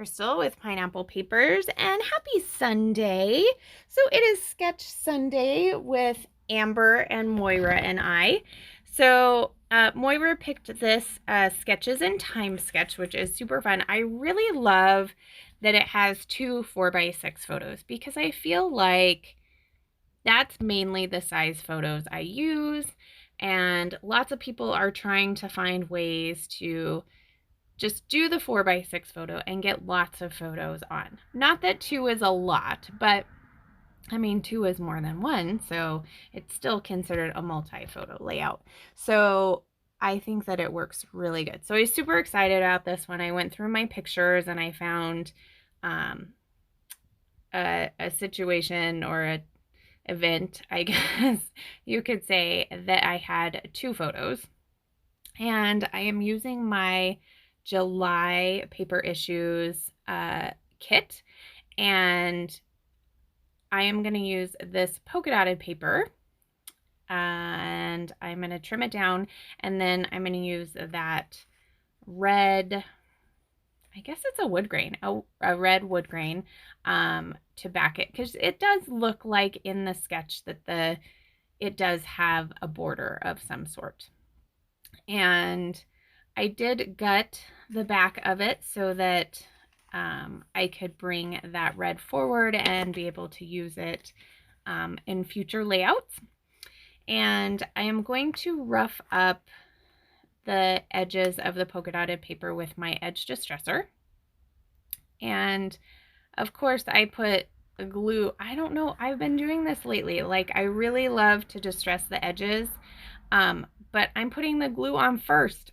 Crystal with Pineapple Papers, and happy Sunday. So it is Sketch Sunday with Amber and Moira and I. So Moira picked this Sketches in Time sketch, which is super fun. I really love that it has two 4x6 photos because I feel like that's mainly the size photos I use, and lots of people are trying to find ways to just do the 4x6 photo and get lots of photos on. Not that two is a lot, but I mean, two is more than one, so it's still considered a multi-photo layout. So I think that it works really good. So I was super excited about this when I went through my pictures and I found a situation or a event, I guess you could say, that I had two photos. And I am using my July paper issues kit, and I am going to use this polka dotted paper, and I'm going to trim it down, and then I'm going to use that red, I guess it's a wood grain, a red wood grain, to back it, because it does look like in the sketch that it does have a border of some sort. And I did gut the back of it so that I could bring that red forward and be able to use it in future layouts. And I am going to rough up the edges of the polka dotted paper with my edge distressor. And of course I put glue. I don't know, I've been doing this lately. Like, I really love to distress the edges, but I'm putting the glue on first.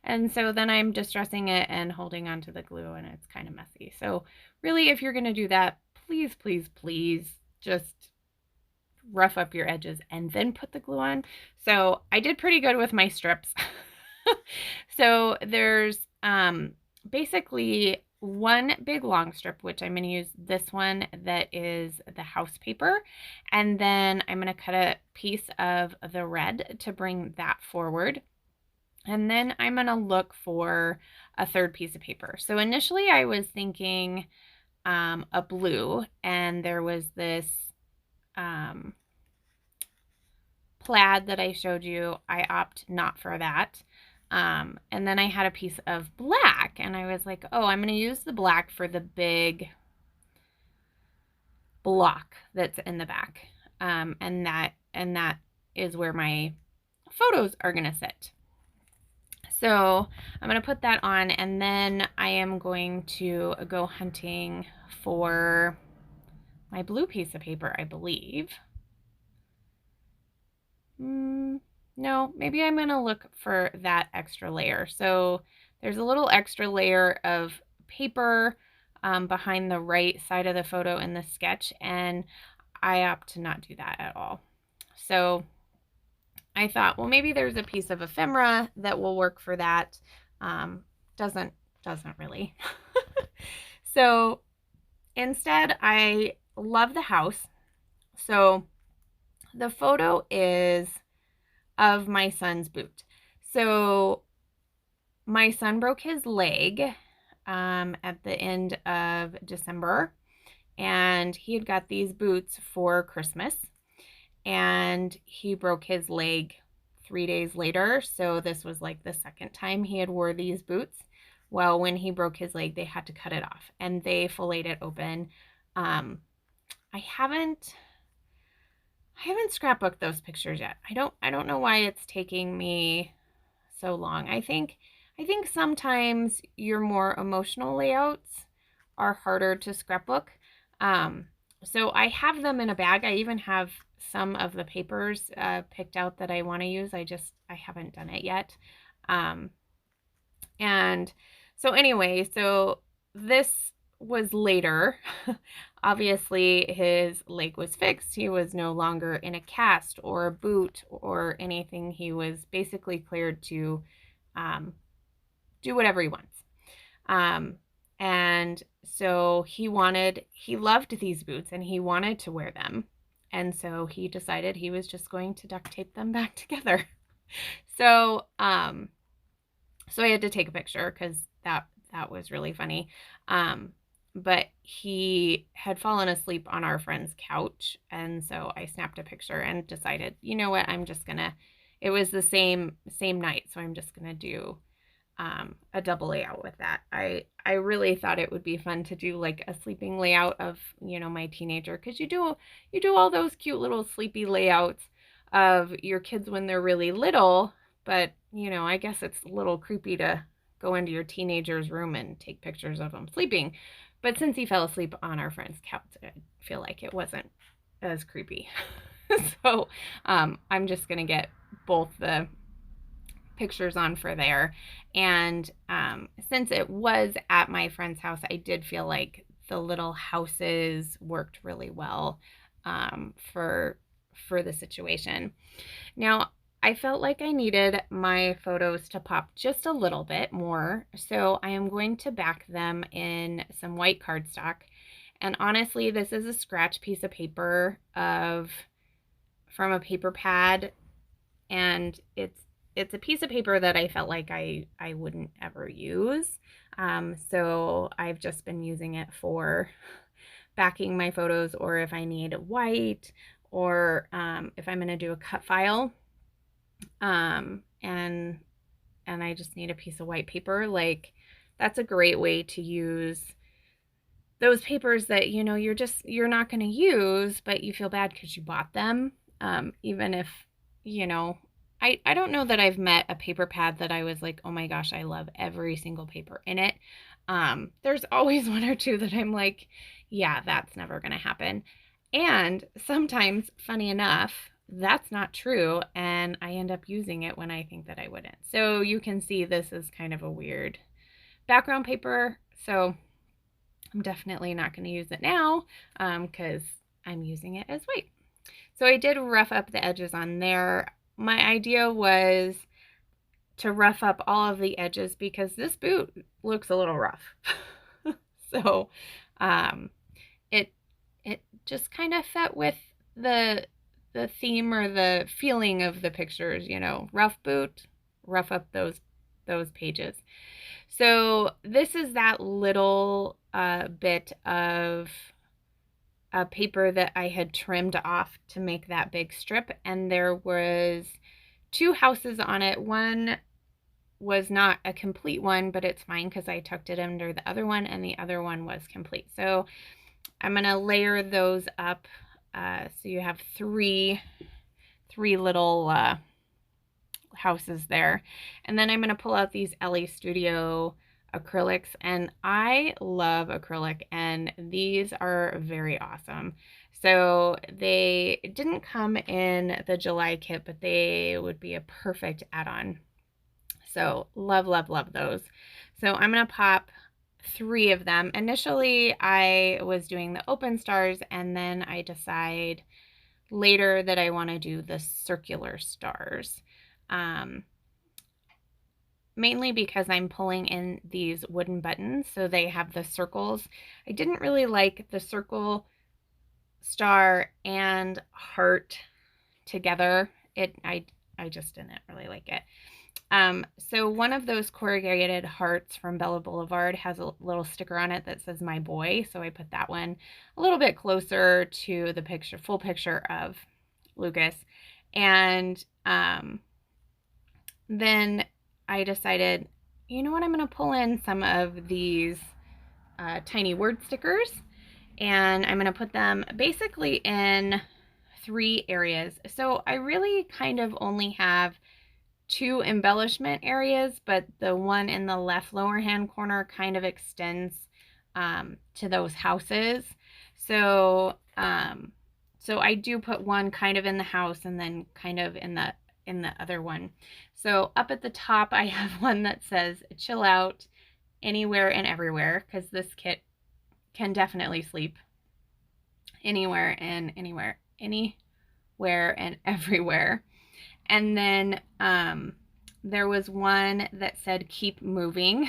And so then I'm distressing it and holding onto the glue, and it's kind of messy. So really, if you're going to do that, please, please, please just rough up your edges and then put the glue on. So I did pretty good with my strips. So there's basically one big long strip, which I'm going to use this one that is the house paper. And then I'm going to cut a piece of the red to bring that forward. And then I'm going to look for a third piece of paper. So initially I was thinking a blue, and there was this plaid that I showed you. I opt not for that. And then I had a piece of black, and I was like, oh, I'm going to use the black for the big block that's in the back. And that is where my photos are going to sit. So I'm going to put that on, and then I am going to go hunting for my blue piece of paper, I believe. No, maybe I'm going to look for that extra layer. So there's a little extra layer of paper behind the right side of the photo in the sketch, and I opt to not do that at all. So I thought, well, maybe there's a piece of ephemera that will work for that. Doesn't really. So instead, I love the house. So the photo is of my son's boot. So my son broke his leg at the end of December, and he had got these boots for Christmas, and he broke his leg 3 days later. So this was like the second time he had wore these boots. Well, when he broke his leg, they had to cut it off, and they filleted it open. I haven't scrapbooked those pictures yet. I don't know why it's taking me so long. I think sometimes your more emotional layouts are harder to scrapbook. So I have them in a bag. I even have some of the papers picked out that I want to use. I haven't done it yet. And so anyway, so this was later. Obviously his leg was fixed. He was no longer in a cast or a boot or anything. He was basically cleared to do whatever he wants. And so he loved these boots, and he wanted to wear them. And so he decided he was just going to duct tape them back together. So I had to take a picture because that that was really funny. But he had fallen asleep on our friend's couch, and so I snapped a picture and decided, you know what, I'm just gonna, it was the same night, so I'm just gonna do a double layout with that. I really thought it would be fun to do like a sleeping layout of, you know, my teenager, because you do all those cute little sleepy layouts of your kids when they're really little, but you know, I guess it's a little creepy to go into your teenager's room and take pictures of him sleeping. But since he fell asleep on our friend's couch, I feel like it wasn't as creepy. So I'm just gonna get both the pictures on for there. And since it was at my friend's house, I did feel like the little houses worked really well for the situation. Now, I felt like I needed my photos to pop just a little bit more, so I am going to back them in some white cardstock. And honestly, this is a scratch piece of paper from a paper pad, and it's a piece of paper that I felt like I wouldn't ever use. So I've just been using it for backing my photos, or if I need white, or if I'm going to do a cut file, and I just need a piece of white paper. Like, that's a great way to use those papers that, you know, you're not going to use, but you feel bad because you bought them. Even if, you know, I don't know that I've met a paper pad that I was like, oh my gosh, I love every single paper in it. There's always one or two that I'm like, yeah, that's never going to happen. And sometimes, funny enough, that's not true, and I end up using it when I think that I wouldn't. So you can see this is kind of a weird background paper, so I'm definitely not going to use it now because I'm using it as white. So I did rough up the edges on there. My idea was to rough up all of the edges because this boot looks a little rough. So it just kind of fit with the theme or the feeling of the pictures, you know, rough boot, rough up those pages. So this is that little bit of a paper that I had trimmed off to make that big strip, and there was 2 houses on it. One was not a complete one, but it's fine because I tucked it under the other one, and the other one was complete. So I'm going to layer those up. So you have three little houses there. And then I'm going to pull out these LA Studio acrylics, and I love acrylic, and these are very awesome. So they didn't come in the July kit, but they would be a perfect add-on. So love, love, love those. So I'm going to pop 3 of them. Initially, I was doing the open stars, and then I decide later that I want to do the circular stars. Mainly because I'm pulling in these wooden buttons, so they have the circles. I didn't really like the circle, star, and heart together. I just didn't really like it. So one of those corrugated hearts from Bella Boulevard has a little sticker on it that says "My Boy," so I put that one a little bit closer to the picture, full picture of Lucas. And then I decided, you know what, I'm going to pull in some of these tiny word stickers, and I'm going to put them basically in 3 areas. So I really kind of only have 2 embellishment areas, but the one in the left lower hand corner kind of extends to those houses. So so I do put one kind of in the house and then kind of in the other one. So up at the top, I have one that says "Chill Out Anywhere and Everywhere," because this kit can definitely sleep anywhere and everywhere. And then there was one that said "Keep Moving,"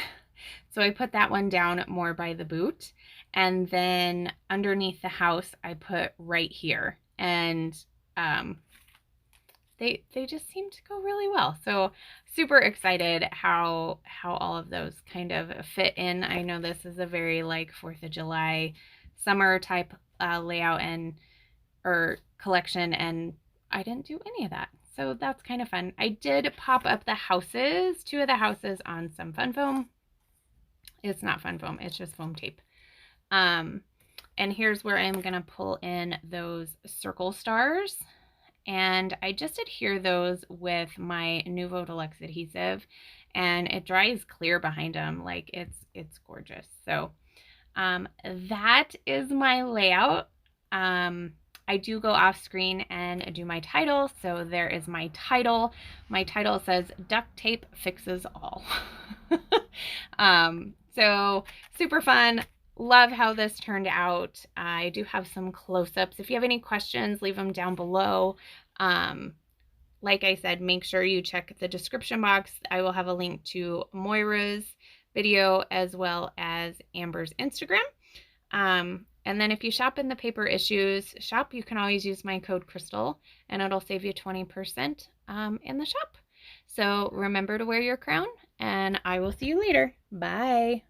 so I put that one down more by the boot. And then underneath the house, I put "Right Here." And they just seem to go really well. So super excited how all of those kind of fit in. I know this is a very like 4th of July summer type layout and or collection, and I didn't do any of that. So that's kind of fun. I did pop up the houses, 2 of the houses on some fun foam. It's not fun foam, it's just foam tape. And here's where I'm gonna pull in those circle stars. And I just adhere those with my Nuvo Deluxe adhesive, and it dries clear behind them. Like it's gorgeous. So that is my layout. I do go off screen and do my title. So there is my title. My title says duct tape fixes all. So super fun. Love how this turned out. I do have some close-ups. If you have any questions, leave them down below. Like I said, make sure you check the description box. I will have a link to Moira's video as well as Amber's Instagram. And then if you shop in the paper issues shop, you can always use my code Crystal and it'll save you 20% in the shop. So remember to wear your crown, and I will see you later. Bye.